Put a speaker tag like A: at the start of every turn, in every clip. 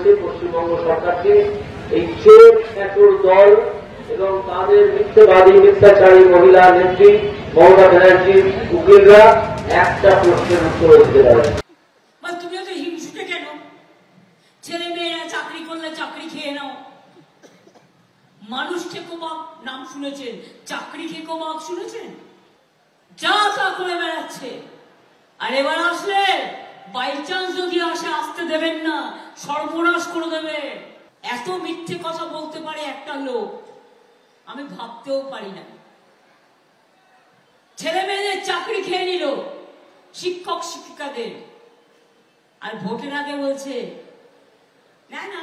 A: হয়েছে পশ্চিমবঙ্গ সরকারকে এই চোর এতর দল এবং তাদের মিথ্যাবাদী মিথ্যাচারী মহিলা নেত্রী মমতা ব্যানার্জির উকিলরা একটা প্রশ্নের উত্তর দিতে পারে।
B: তুমি তো হিংসুটে কেন? ছেলে মেয়েরা চাকরি করলে চাকরি খেয়ে নাও। মানুষ ঠেকোবাক নাম শুনেছেন, চাকরি ঠেকোবাক শুনেছেন? যা তা করে বেড়াচ্ছে। আর এবার আসলে বাই চান্স যদি আসে আসতে দেবেন না, সর্বনাশ করে দেবে। এত মিথ্যে কথা বলতে পারে একটা লোক, আমি ভাবতেও পারি না। ছেলে মেয়েদের চাকরি খেয়ে নিল, শিক্ষক শিক্ষিকাদের, আর ভোটের আগে বলছে না না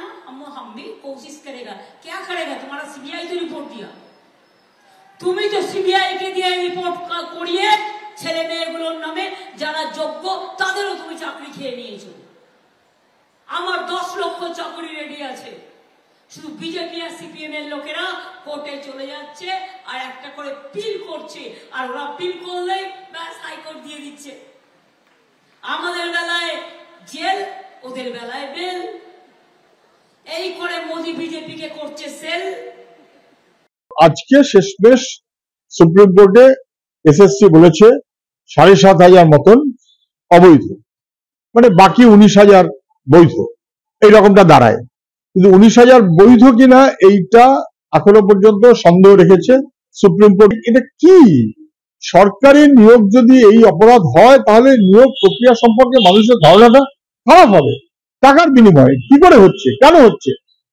B: हम भी कोशिश करेगा। क्या करेगा? तुम्हारा सीबीआई तो रिपोर्ट दिया, তুমি তো সিবিআই কে দিয়ে রিপোর্ট করিয়ে ছেলে মেয়েগুলোর নামে যারা যোগ্য তাদেরও তুমি চাকরি খেয়ে নিয়েছো। আমার 10 লক্ষ চাকরি রেডি আছে, শুধু বিজেপি আর সিপিএম এর লোকেরা কোর্টে চলে যাচ্ছে আর একটা করে পিল করছে, আর ওরা পিল করলেই ব্যাস হাইকোর্ট দিয়ে দিচ্ছে। আমাদের বেলায় জেল, ওদের বেলায় বেল। এই করে মোদি বিজেপি কে করছে সেল।
C: আজকে শেষমেশ সুপ্রিম কোর্টে এসএসসি বলেছে ৭,৫০০ মতন অবৈধ, মানে বাকি ১৯,০০০ বৈধ, এইরকমটা দাঁড়ায়। কিন্তু ১৯,০০০ বৈধ কিনা এইটা এখনো পর্যন্ত সন্দেহ রেখেছে সুপ্রিম কোর্ট। এটা কি? সরকারি নিয়োগ যদি এই অপরাধ হয় তাহলে নিয়োগ প্রক্রিয়া সম্পর্কে মানুষের ধারণাটা খারাপ হবে। টাকার বিনিময়ে কি করে হচ্ছে, কেন হচ্ছে,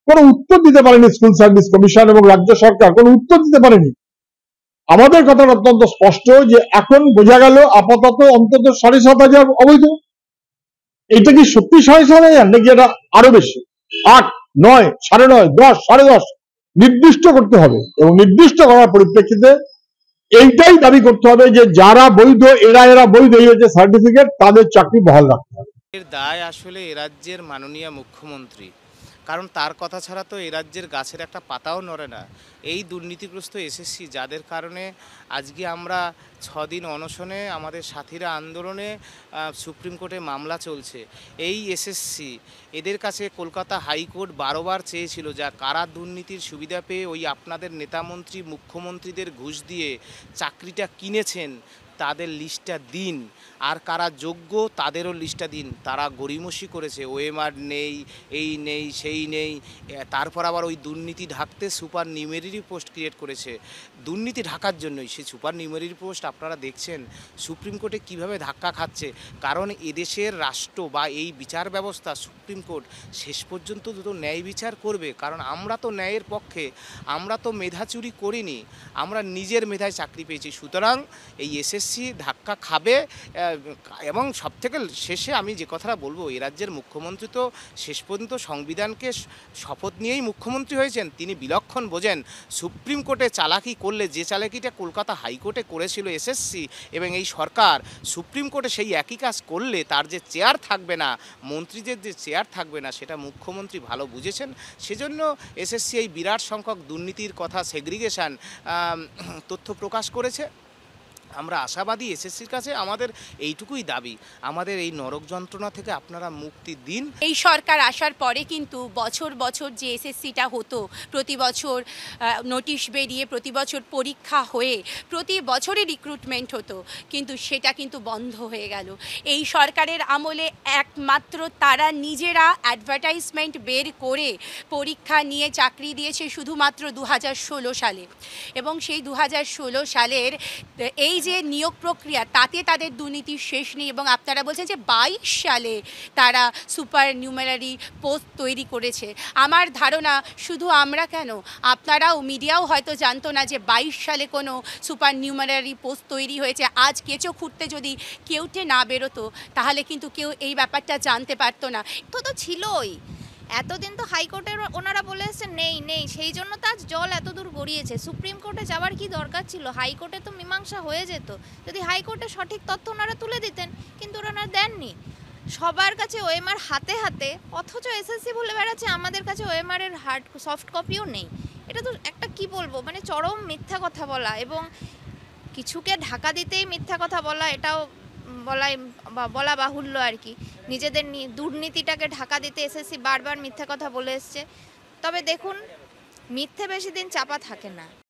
C: কোনো উত্তর দিতে পারেনি স্কুল সার্ভিস কমিশন এবং রাজ্য সরকার, কোনো উত্তর দিতে পারেনি। আমাদের কথা অত্যন্ত স্পষ্ট যে এখন বোঝা গেল আপাতত অন্তত ৭,৫০০ অবৈধ। এটা কি সত্যি ৭,৫০০ নাকি এটা আরো বেশি? ৮, ৯, ৯.৫, ১০, ১০.৫ নির্দিষ্ট করতে হবে, এবং নির্দিষ্ট করার পরিপ্রেক্ষিতে এইটাই দাবি করতে হবে যে যারা বৈধ, এরা বৈধ, এই হচ্ছে সার্টিফিকেট, তাদের চাকরি বহাল রাখতে হবে।
D: এর দায় আসলে এ রাজ্যের মাননীয় মুখ্যমন্ত্রী, কারণ তার কথা ছাড়া তো এ রাজ্যের গাছের একটা পাতাও নড়ে না। এই দুর্নীতিগ্রস্ত এসএসসি যাদের কারণে আজকে আমরা 6 দিন অনশনে, আমাদের সাথীরা আন্দোলনে, সুপ্রিম কোর্টে মামলা চলছে, এই এসএসসি এদের কাছে কলকাতা হাইকোর্ট 12 বার চেয়েছিল যা কারা দুর্নীতির সুবিধা পেয়ে ওই আপনাদের নেতামন্ত্রী মুখ্যমন্ত্রীদের ঘুষ দিয়ে চাকরিটা কিনেছেন তাদের লিস্টটা দিন, আর কারা যোগ্য তাদেরও লিস্টটা দিন। তারা গড়িমসি করেছে, ওএমআর নেই, এই নেই, সেই নেই। তারপর আবার ওই দুর্নীতি ঢাকতে সুপার নিউমেরারি পোস্ট ক্রিয়েট করেছে দুর্নীতি ঢাকার জন্যই। সেই সুপার নিউমেরারি পোস্ট আপনারা দেখছেন সুপ্রিম কোর্টে কিভাবে ধাক্কা খাচ্ছে, কারণ এদেশের রাষ্ট্র বা এই বিচার ব্যবস্থা সুপ্রিম কোর্ট শেষ পর্যন্ত দুটো ন্যায় বিচার করবে। কারণ আমরা তো ন্যায়ের পক্ষে, আমরা তো মেধা চুরি করিনি, আমরা নিজের মেধায় চাকরি পেয়েছি। সুতরাং এই এসএসসি ধাক্কা খাবে। এবং সবথেকে শেষে আমি যে কথাটা বলবো, এ রাজ্যের মুখ্যমন্ত্রী তো শেষ পর্যন্ত সংবিধানকে শপথ নিয়েই মুখ্যমন্ত্রী হয়েছেন, তিনি বিলক্ষণ বোঝেন সুপ্রিম কোর্টে চালাকি করলে যে চালাকিটা কলকাতা হাইকোর্টে করেছিল এসএসসি এবং এই সরকার, সুপ্রিম কোর্টে সেই একই কাজ করলে তার যে চেয়ার থাকবে না, মন্ত্রীদের যে চেয়ার থাকবে না, সেটা মুখ্যমন্ত্রী ভালো বুঝেছেন। সেজন্য এসএসসি এই বিরাট সংখ্যক দুর্নীতির কথা, সেগ্রিগেশন তথ্য প্রকাশ করেছে। আমরা আশাবাদী এসএসসির কাছে আমাদের এইটুকুই দাবি, আমাদের এই নরক যন্ত্রণা থেকে আপনারা মুক্তি দিন।
E: এই সরকার আসার পরে কিন্তু বছর বছর যে এসএসসিটা হতো, প্রতি বছর নোটিশ বেরিয়ে, প্রতি বছর পরীক্ষা হয়ে, প্রতি বছরই রিক্রুটমেন্ট হতো, কিন্তু সেটা কিন্তু বন্ধ হয়ে গেল। এই সরকারের আমলে একমাত্র তারা নিজেরা অ্যাডভার্টাইজমেন্ট বের করে পরীক্ষা নিয়ে চাকরি দিয়েছে শুধুমাত্র 2016 সালে, এবং সেই 2016 সালের এই যে নিয়োগ প্রক্রিয়া, তাতে তাদের দুর্নীতির শেষ নেই। এবং আপনারা বলছেন যে 22 সালে তারা সুপার নিউমেরারি পোস্ট তৈরি করেছে। আমার ধারণা শুধু আমরা কেন, আপনারাও, মিডিয়াও হয়তো জানতো না যে 22 সালে কোনো সুপার নিউমেরারি পোস্ট তৈরি হয়েছে। আজ কেঁচো খুঁড়তে যদি কেউটে না বেরোতো তাহলে কিন্তু কেউ এই ব্যাপারটা জানতে পারতো না।
F: তো ছিলই, এতদিন তো হাইকোর্টের ওনারা বলে এসেছেন নেই নেই, সেই জন্য তো আজ জল এত দূর গড়িয়েছে। সুপ্রিম কোর্টে যাওয়ার কি দরকার ছিল? হাইকোর্টে তো মীমাংসা হয়ে যেত যদি হাইকোর্টে সঠিক তথ্য ওনারা তুলে দিতেন, কিন্তু ওনারা দেননি। সবার কাছে ওএমআর হাতে হাতে, অথচ এসএসসি বলে বেড়াচ্ছে আমাদের কাছে ওএমআর এর হার্ড সফট কপিও নেই। এটা তো একটা কি বলবো, মানে চরম মিথ্যা কথা বলা, এবং কিছুকে ঢাকা দিতেই মিথ্যা কথা বলা, এটাও বলা বাহুল্য আর কি। নিজেদের দুর্নীতিটাকে ঢাকা দিতে এসএসসি বারবার মিথ্যা কথা বলে এসছে। তবে দেখুন, মিথ্যে বেশি দিন চাপা থাকে না।